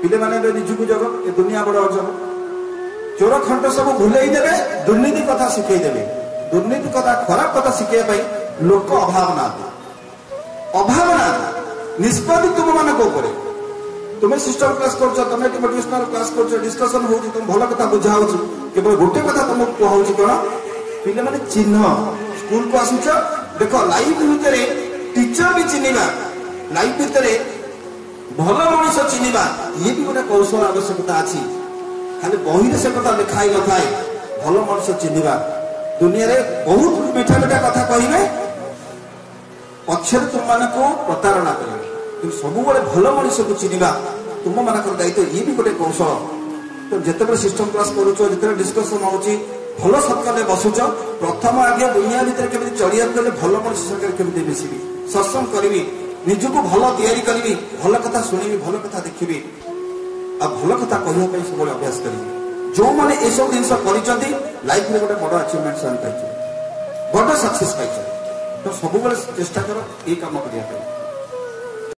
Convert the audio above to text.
पिले माने निजुक जग ए दुनिया बड़ अजब चोर खंड सब भूलई देवे दुर्नीति कथा शिखई देवे दुर्नीति कथा खराब कथा शिखा लोक अभाव ना निष्पत्ति तुम मान तुम्हें सिस्टम क्लास कर मोटिवेशनल क्लास कर डिस्कशन हो तुम भल कथा बुझा केवल गोटे कथा तुमको कहूँ कौन पिले माने चिन्ह स्कूल को आसुच देख लाइफ भितर टीचर भी चिन्हवा लाइफ भितर भल मनीष चिन्हवा ये भी गोटे कौशल आवश्यकता अच्छी खाली बही से कथा लिखाई न थाए भल मनीष चिन्हवा दुनिया रे बहुत मीठा मीठा कथा कहे पक्षर तुम मान प्रतारणा करेंगे सब भल मनीष को चिन्हवा तुम मान दायित्व ये भी गोटे कौशल तो जिते सिस्टम क्लास कर डिस्कसन हो भल सत्कार बसुच प्रथम आगे दुनिया भितर केमी चढ़िया गले भल मनीष संगे केमी मिसबी सत्संग करी निजको भल तैयारी करी भल कथा शुणी भल कथा देखी आ भल कथा कहवाई सब अभ्यास करी जो मैंने ये सब जिन लाइफ में गोटे बड़ अचिवमेंट पाई बड़ सक्सेस पाई तो सब चेष्टा कर ये कम करने